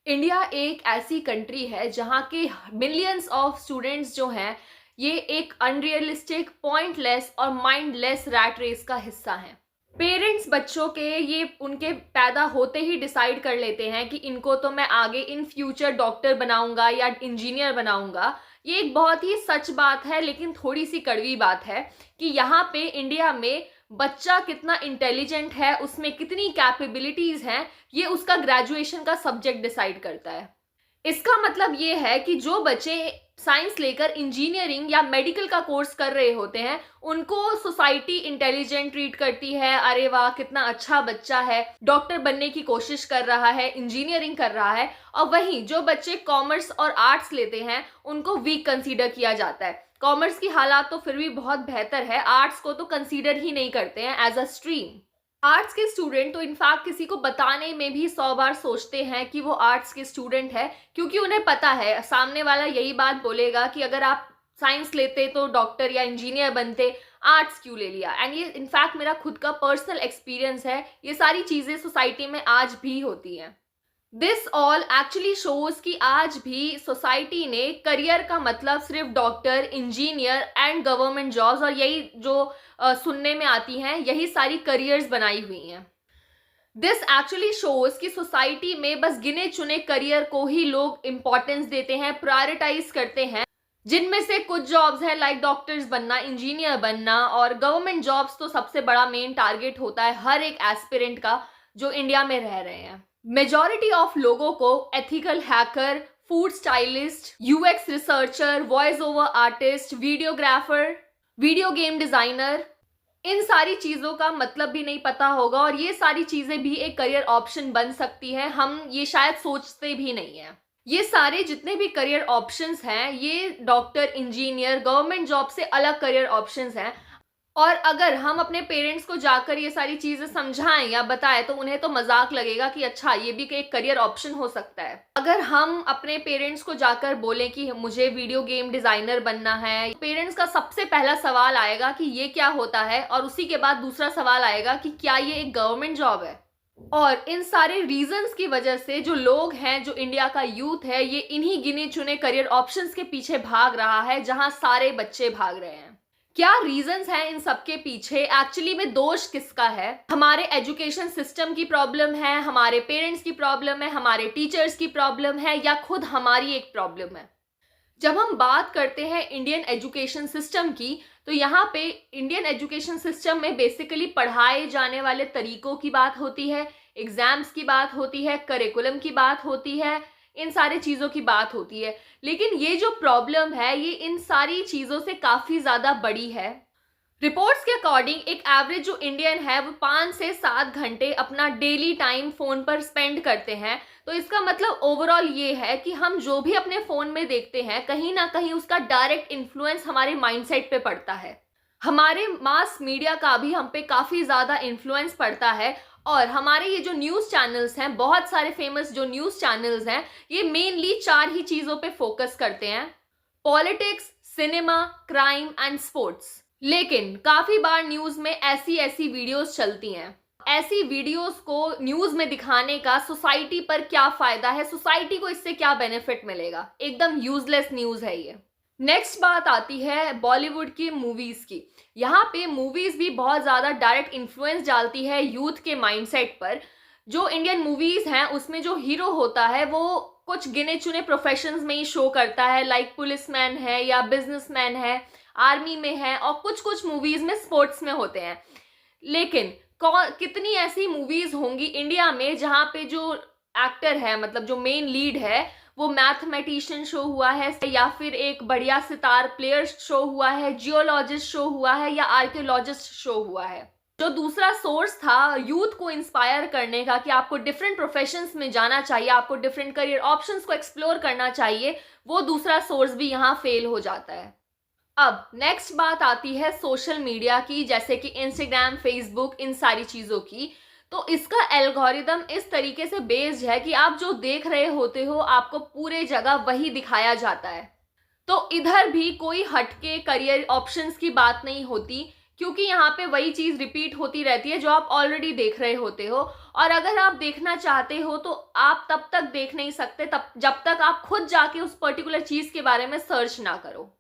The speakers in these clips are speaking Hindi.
इंडिया एक ऐसी कंट्री है जहाँ के मिलियंस ऑफ स्टूडेंट्स जो हैं ये एक अनरियलिस्टिक, पॉइंटलेस और माइंडलेस रैट रेस का हिस्सा हैं। पेरेंट्स बच्चों के ये उनके पैदा होते ही डिसाइड कर लेते हैं कि इनको तो मैं आगे इन फ्यूचर डॉक्टर बनाऊंगा या इंजीनियर बनाऊंगा। ये एक बहुत ही सच बात है, लेकिन थोड़ी सी कड़वी बात है कि यहाँ पे इंडिया में बच्चा कितना इंटेलिजेंट है, उसमें कितनी कैपेबिलिटीज हैं, ये उसका ग्रेजुएशन का सब्जेक्ट डिसाइड करता है। इसका मतलब ये है कि जो बच्चे साइंस लेकर इंजीनियरिंग या मेडिकल का कोर्स कर रहे होते हैं उनको सोसाइटी इंटेलिजेंट ट्रीट करती है। अरे वाह, कितना अच्छा बच्चा है, डॉक्टर बनने की कोशिश कर रहा है, इंजीनियरिंग कर रहा है। और वहीं जो बच्चे कॉमर्स और आर्ट्स लेते हैं उनको वीक कंसीडर किया जाता है। कॉमर्स की हालात तो फिर भी बहुत बेहतर है, आर्ट्स को तो कंसीडर ही नहीं करते हैं एज अ स्ट्रीम। आर्ट्स के स्टूडेंट तो इनफैक्ट किसी को बताने में भी 100 बार सोचते हैं कि वो आर्ट्स के स्टूडेंट है, क्योंकि उन्हें पता है सामने वाला यही बात बोलेगा कि अगर आप साइंस लेते तो डॉक्टर या इंजीनियर बनते, आर्ट्स क्यों ले लिया। एंड ये इनफैक्ट मेरा खुद का पर्सनल एक्सपीरियंस है, ये सारी चीजें सोसाइटी में आज भी होती हैं। दिस ऑल एक्चुअली शोज कि आज भी सोसाइटी ने करियर का मतलब सिर्फ doctor, engineer and government jobs, और यही जो सुनने में आती हैं, यही सारी करियर्स बनाई हुई हैं। दिस एक्चुअली शोज कि सोसाइटी में बस गिने चुने करियर को ही लोग इंपॉर्टेंस देते हैं, प्रायोरिटाइज करते हैं, जिनमें से कुछ जॉब्स है लाइक डॉक्टर्स बनना, इंजीनियर बनना, और गवर्नमेंट जॉब्स तो सबसे बड़ा मेन टारगेट होता है हर एक एस्पिरेंट का जो इंडिया में रह रहे हैं। मेजॉरिटी ऑफ लोगों को ethical hacker, food stylist, UX researcher, voice over artist, videographer, video game designer, इन सारी चीजों का मतलब भी नहीं पता होगा, और ये सारी चीजें भी एक करियर ऑप्शन बन सकती है। हम ये शायद सोचते भी नहीं है। ये सारे जितने भी करियर ऑप्शंस हैं ये डॉक्टर, इंजीनियर, गवर्नमेंट जॉब से अलग करियर ऑप्शंस हैं। और अगर हम अपने पेरेंट्स को जाकर ये सारी चीजें समझाएं या बताएं तो उन्हें तो मजाक लगेगा कि अच्छा ये भी एक करियर ऑप्शन हो सकता है। अगर हम अपने पेरेंट्स को जाकर बोलें कि मुझे वीडियो गेम डिजाइनर बनना है, पेरेंट्स का सबसे पहला सवाल आएगा कि ये क्या होता है, और उसी के बाद दूसरा सवाल आएगा कि क्या ये एक गवर्नमेंट जॉब है। और इन सारे रीजंस की वजह से जो लोग हैं, जो इंडिया का यूथ है, ये इन्हीं गिने चुने करियर ऑप्शंस के पीछे भाग रहा है जहां सारे बच्चे भाग रहे हैं। क्या रीजंस हैं इन सबके पीछे? एक्चुअली में दोष किसका है? हमारे एजुकेशन सिस्टम की प्रॉब्लम है, हमारे पेरेंट्स की प्रॉब्लम है, हमारे टीचर्स की प्रॉब्लम है, या खुद हमारी एक प्रॉब्लम है? जब हम बात करते हैं इंडियन एजुकेशन सिस्टम की, तो यहाँ पे इंडियन एजुकेशन सिस्टम में बेसिकली पढ़ाए जाने वाले तरीकों की बात होती है, एग्जाम्स की बात होती है, करिकुलम की बात होती है, इन सारी चीजों की बात होती है। लेकिन ये जो प्रॉब्लम है ये इन सारी चीजों से काफी ज्यादा बड़ी है। रिपोर्ट्स के अकॉर्डिंग एक एवरेज जो इंडियन है वो 5 से 7 घंटे अपना डेली टाइम फोन पर स्पेंड करते हैं। तो इसका मतलब ओवरऑल ये है कि हम जो भी अपने फोन में देखते हैं कहीं ना कहीं उसका डायरेक्ट इन्फ्लुएंस हमारे माइंडसेट पे पड़ता है। हमारे मास मीडिया का भी हम पे काफी ज्यादा इन्फ्लुएंस पड़ता है। और हमारे ये जो न्यूज चैनल्स हैं, बहुत सारे फेमस जो न्यूज चैनल्स हैं, ये मेनली 4 ही चीजों पे फोकस करते हैं: politics, cinema, crime and sports. लेकिन काफी बार न्यूज में ऐसी ऐसी वीडियोस चलती हैं, ऐसी वीडियोस को न्यूज में दिखाने का सोसाइटी पर क्या फायदा है, सोसाइटी को इससे क्या बेनिफिट मिलेगा? एकदम यूजलेस न्यूज है ये। नेक्स्ट बात आती है बॉलीवुड की मूवीज की। यहाँ पे मूवीज भी बहुत ज्यादा डायरेक्ट इन्फ्लुएंस डालती है यूथ के माइंडसेट पर। जो इंडियन मूवीज हैं उसमें जो हीरो होता है वो कुछ गिने चुने प्रोफेशंस में ही शो करता है, लाइक पुलिसमैन है या बिजनेसमैन है, आर्मी में है, और कुछ कुछ मूवीज में स्पोर्ट्स में होते हैं। लेकिन कितनी ऐसी मूवीज होंगी इंडिया में जहाँ पे जो एक्टर है, मतलब जो मेन लीड है, वो मैथमेटिशियन शो हुआ है, या फिर एक बढ़िया सितार प्लेयर शो हुआ है, जियोलॉजिस्ट शो हुआ है, या आर्कियोलॉजिस्ट शो हुआ है। जो दूसरा सोर्स था यूथ को इंस्पायर करने का कि आपको डिफरेंट प्रोफेशंस में जाना चाहिए, आपको डिफरेंट करियर ऑप्शंस को एक्सप्लोर करना चाहिए, वो दूसरा सोर्स भी यहाँ फेल हो जाता है। अब नेक्स्ट बात आती है सोशल मीडिया की, जैसे कि इंस्टाग्राम, फेसबुक, इन सारी चीजों की। तो इसका एल्गोरिदम इस तरीके से बेस्ड है कि आप जो देख रहे होते हो आपको पूरे जगह वही दिखाया जाता है। तो इधर भी कोई हटके करियर ऑप्शंस की बात नहीं होती, क्योंकि यहाँ पे वही चीज रिपीट होती रहती है जो आप ऑलरेडी देख रहे होते हो। और अगर आप देखना चाहते हो तो आप तब तक देख नहीं सकते तब जब तक आप खुद जाके उस पर्टिकुलर चीज के बारे में सर्च ना करो।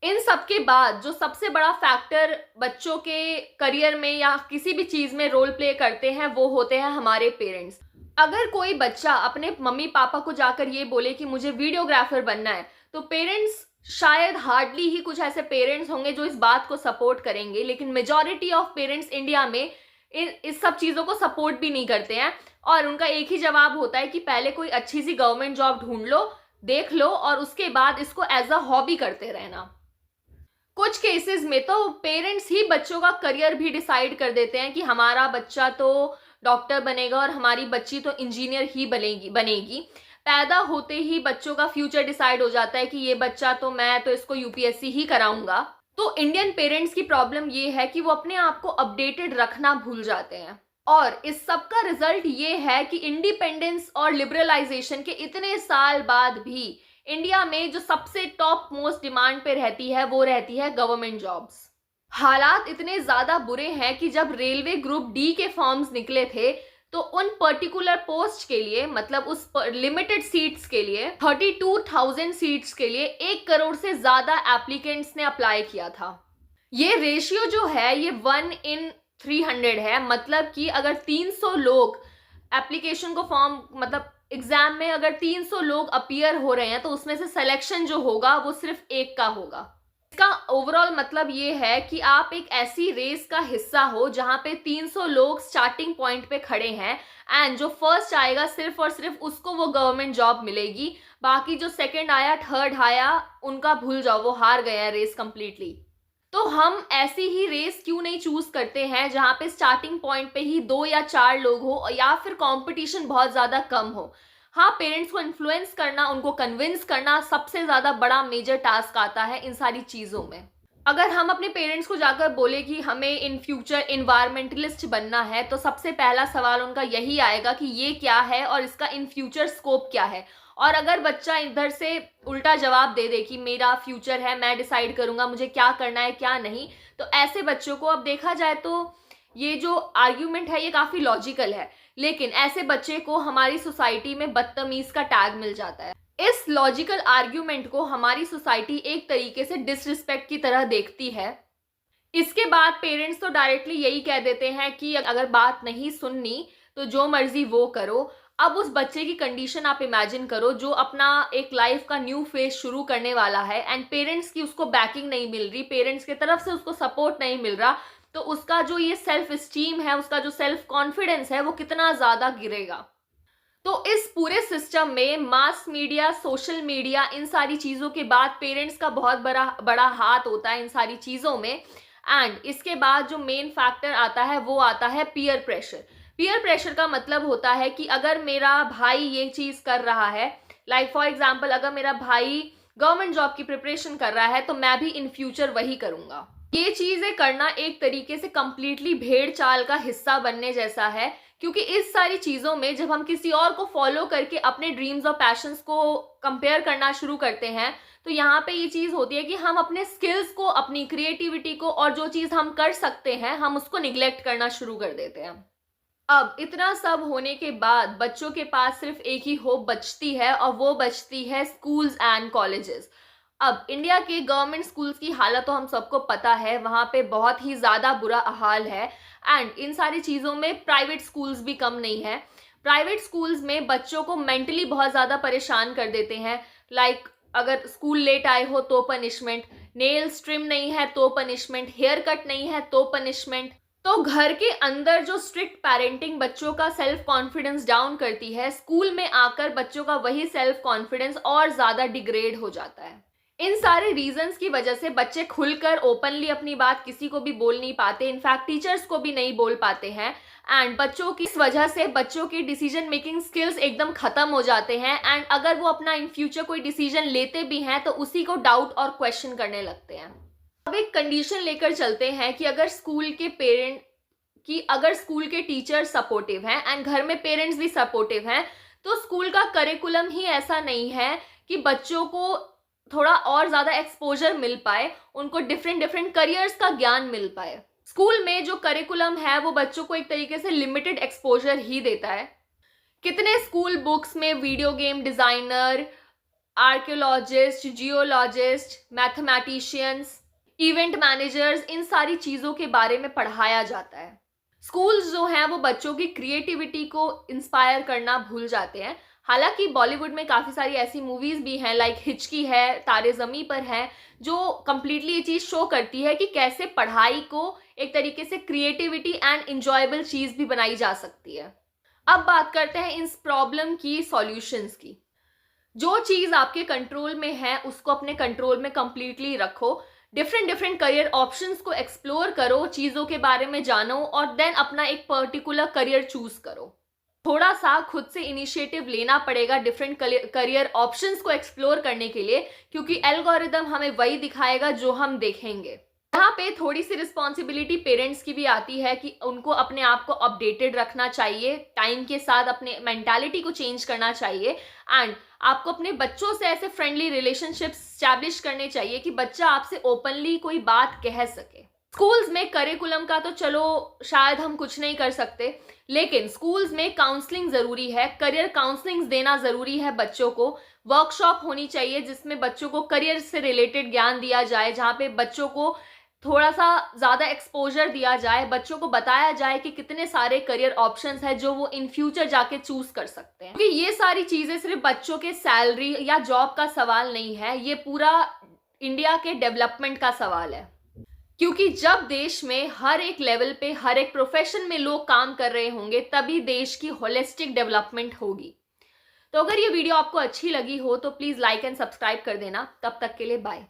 इन सब के बाद जो सबसे बड़ा फैक्टर बच्चों के करियर में या किसी भी चीज में रोल प्ले करते हैं वो होते हैं हमारे पेरेंट्स। अगर कोई बच्चा अपने मम्मी पापा को जाकर ये बोले कि मुझे वीडियोग्राफर बनना है, तो पेरेंट्स शायद हार्डली ही कुछ ऐसे पेरेंट्स होंगे जो इस बात को सपोर्ट करेंगे, लेकिन मेजॉरिटी ऑफ पेरेंट्स इंडिया में इस सब चीजों को सपोर्ट भी नहीं करते हैं। और उनका एक ही जवाब होता है कि पहले कोई अच्छी सी गवर्नमेंट जॉब ढूंढ लो, देख लो, और उसके बाद इसको एज अ हॉबी करते रहना। कुछ केसेस में तो पेरेंट्स ही बच्चों का करियर भी डिसाइड कर देते हैं कि हमारा बच्चा तो डॉक्टर बनेगा और हमारी बच्ची तो इंजीनियर ही बनेगी। पैदा होते ही बच्चों का फ्यूचर डिसाइड हो जाता है कि ये बच्चा तो मैं तो इसको यूपीएससी ही कराऊंगा। तो इंडियन पेरेंट्स की प्रॉब्लम ये है कि वो अपने आप को अपडेटेड रखना भूल जाते हैं, और इस सब का रिजल्ट ये है कि इंडिपेंडेंस और लिबरलाइजेशन के इतने साल बाद भी इंडिया में जो सबसे टॉप मोस्ट डिमांड पे रहती है वो रहती है गवर्नमेंट जॉब्स। हालात इतने ज्यादा बुरे हैं कि जब रेलवे ग्रुप डी के फॉर्म्स निकले थे तो उन पर्टिकुलर पोस्ट के लिए, मतलब उस लिमिटेड सीट्स के लिए, 32,000 सीट्स के लिए 1 करोड़ से ज्यादा एप्लीकेंट्स ने अप्लाई किया था। ये रेशियो जो है ये 1/300 है। मतलब कि अगर 300 लोग एप्लीकेशन को फॉर्म, मतलब एग्जाम में अगर 300 लोग अपीयर हो रहे हैं तो उसमें से सिलेक्शन जो होगा वो सिर्फ 1 का होगा। इसका ओवरऑल मतलब ये है कि आप एक ऐसी रेस का हिस्सा हो जहां पे 300 लोग स्टार्टिंग पॉइंट पे खड़े हैं, एंड जो फर्स्ट आएगा सिर्फ और सिर्फ उसको वो गवर्नमेंट जॉब मिलेगी। बाकी जो सेकंड आया, थर्ड आया, उनका भूल जाओ, वो हार गए हैं रेस कंप्लीटली। तो हम ऐसी ही रेस क्यों नहीं चूज करते हैं जहां पे स्टार्टिंग पॉइंट पे ही 2 या 4 लोग हो या फिर कंपटीशन बहुत ज्यादा कम हो। हाँ, पेरेंट्स को इन्फ्लुएंस करना, उनको कन्विंस करना सबसे ज्यादा बड़ा मेजर टास्क आता है इन सारी चीजों में। अगर हम अपने पेरेंट्स को जाकर बोले कि हमें इन फ्यूचर इन्वायरमेंटलिस्ट बनना है, तो सबसे पहला सवाल उनका यही आएगा कि ये क्या है और इसका इन फ्यूचर स्कोप क्या है। और अगर बच्चा इधर से उल्टा जवाब दे दे कि मेरा फ्यूचर है, मैं डिसाइड करूंगा मुझे क्या करना है क्या नहीं, तो ऐसे बच्चों को, अब देखा जाए तो ये जो आर्ग्यूमेंट है ये काफी लॉजिकल है, लेकिन ऐसे बच्चे को हमारी सोसाइटी में बदतमीज का टैग मिल जाता है। इस लॉजिकल आर्ग्यूमेंट को हमारी सोसाइटी एक तरीके से डिसरिस्पेक्ट की तरह देखती है। इसके बाद पेरेंट्स तो डायरेक्टली यही कह देते हैं कि अगर बात नहीं सुननी तो जो मर्जी वो करो। अब उस बच्चे की कंडीशन आप इमेजिन करो जो अपना एक लाइफ का न्यू फेज शुरू करने वाला है, एंड पेरेंट्स की उसको बैकिंग नहीं मिल रही, पेरेंट्स की तरफ से उसको सपोर्ट नहीं मिल रहा, तो उसका जो ये सेल्फ स्टीम है, उसका जो सेल्फ कॉन्फिडेंस है वो कितना ज्यादा गिरेगा। तो इस पूरे सिस्टम में मास मीडिया, सोशल मीडिया, इन सारी चीजों के बाद पेरेंट्स का बहुत बड़ा हाथ होता है इन सारी चीजों में। एंड इसके बाद जो मेन फैक्टर आता है वो आता है पीयर प्रेशर। पीयर प्रेशर का मतलब होता है कि अगर मेरा भाई ये चीज कर रहा है, लाइक फॉर एग्जाम्पल अगर मेरा भाई गवर्नमेंट जॉब की प्रिपरेशन कर रहा है तो मैं भी इन फ्यूचर वही करूंगा। ये चीजें करना एक तरीके से कंप्लीटली भेड़ चाल का हिस्सा बनने जैसा है, क्योंकि इस सारी चीजों में जब हम किसी और को फॉलो करके अपने ड्रीम्स और पैशंस को कंपेयर करना शुरू करते हैं तो यहाँ पे ये चीज होती है कि हम अपने स्किल्स को, अपनी क्रिएटिविटी को और जो चीज हम कर सकते हैं हम उसको निग्लेक्ट करना शुरू कर देते हैं। अब इतना सब होने के बाद बच्चों के पास सिर्फ एक ही होप बचती है और वो बचती है स्कूल्स एंड कॉलेजेस। अब इंडिया के गवर्नमेंट स्कूल्स की हालत तो हम सबको पता है, वहाँ पे बहुत ही ज़्यादा बुरा हाल है। एंड इन सारी चीज़ों में प्राइवेट स्कूल्स भी कम नहीं है। प्राइवेट स्कूल्स में बच्चों को मेंटली बहुत ज़्यादा परेशान कर देते हैं। लाइक अगर स्कूल लेट आए हो तो पनिशमेंट, नेल्स ट्रिम नहीं है तो पनिशमेंट, हेयर कट नहीं है तो पनिशमेंट। तो घर के अंदर जो स्ट्रिक्ट पेरेंटिंग बच्चों का सेल्फ कॉन्फिडेंस डाउन करती है, स्कूल में आकर बच्चों का वही सेल्फ कॉन्फिडेंस और ज़्यादा डिग्रेड हो जाता है। इन सारे रीजंस की वजह से बच्चे खुलकर ओपनली अपनी बात किसी को भी बोल नहीं पाते, इनफैक्ट टीचर्स को भी नहीं बोल पाते हैं। एंड बच्चों की इस वजह से बच्चों की डिसीजन मेकिंग स्किल्स एकदम खत्म हो जाते हैं। एंड अगर वो अपना इन फ्यूचर कोई डिसीजन लेते भी हैं तो उसी को डाउट और क्वेश्चन करने लगते हैं। अब एक कंडीशन लेकर चलते हैं कि अगर स्कूल के टीचर सपोर्टिव हैं एंड घर में पेरेंट्स भी सपोर्टिव हैं, तो स्कूल का करिकुलम ही ऐसा नहीं है कि बच्चों को थोड़ा और ज़्यादा एक्सपोजर मिल पाए, उनको डिफरेंट करियर्स का ज्ञान मिल पाए। स्कूल में जो करिकुलम है वो बच्चों को एक तरीके से लिमिटेड एक्सपोजर ही देता है। कितने स्कूल बुक्स में video game designer, archaeologist, geologist, mathematicians, event managers, इन सारी चीज़ों के बारे में पढ़ाया जाता है। स्कूल्स जो हैं वो बच्चों की क्रिएटिविटी को इंस्पायर करना भूल जाते हैं। हालांकि बॉलीवुड में काफ़ी सारी ऐसी मूवीज़ भी हैं, लाइक हिचकी है, तारे ज़मी पर है, जो कंप्लीटली ये चीज़ शो करती है कि कैसे पढ़ाई को एक तरीके से क्रिएटिविटी एंड इंजॉयबल चीज़ भी बनाई जा सकती है। अब बात करते हैं इस प्रॉब्लम की सॉल्यूशंस की। जो चीज़ आपके कंट्रोल में है उसको अपने कंट्रोल में कंप्लीटली रखो। डिफरेंट करियर ऑप्शंस को एक्सप्लोर करो, चीज़ों के बारे में जानो और देन अपना एक पर्टिकुलर करियर चूज करो। थोड़ा सा खुद से इनिशिएटिव लेना पड़ेगा डिफरेंट करियर ऑप्शंस को एक्सप्लोर करने के लिए, क्योंकि एल्गोरिदम हमें वही दिखाएगा जो हम देखेंगे। यहाँ पे थोड़ी सी रिस्पॉन्सिबिलिटी पेरेंट्स की भी आती है कि उनको अपने आप को अपडेटेड रखना चाहिए, टाइम के साथ अपने मेंटालिटी को चेंज करना चाहिए एंड आपको अपने बच्चों से ऐसे फ्रेंडली रिलेशनशिप्स स्टैब्लिश करने चाहिए कि बच्चा आपसे ओपनली कोई बात कह सके। स्कूल्स में करिकुलम का तो चलो शायद हम कुछ नहीं कर सकते, लेकिन स्कूल्स में काउंसलिंग ज़रूरी है, करियर काउंसलिंग देना ज़रूरी है बच्चों को। वर्कशॉप होनी चाहिए जिसमें बच्चों को करियर से रिलेटेड ज्ञान दिया जाए, जहाँ पे बच्चों को थोड़ा सा ज़्यादा एक्सपोजर दिया जाए, बच्चों को बताया जाए कि कितने सारे करियर ऑप्शंस हैं जो वो इन फ्यूचर जाके चूज कर सकते हैं। क्योंकि ये सारी चीज़ें सिर्फ बच्चों के सैलरी या जॉब का सवाल नहीं है, ये पूरा इंडिया के डेवलपमेंट का सवाल है। क्योंकि जब देश में हर एक लेवल पे हर एक प्रोफेशन में लोग काम कर रहे होंगे तभी देश की होलिस्टिक डेवलपमेंट होगी। तो अगर ये वीडियो आपको अच्छी लगी हो तो प्लीज़ लाइक एंड सब्सक्राइब कर देना। तब तक के लिए बाय।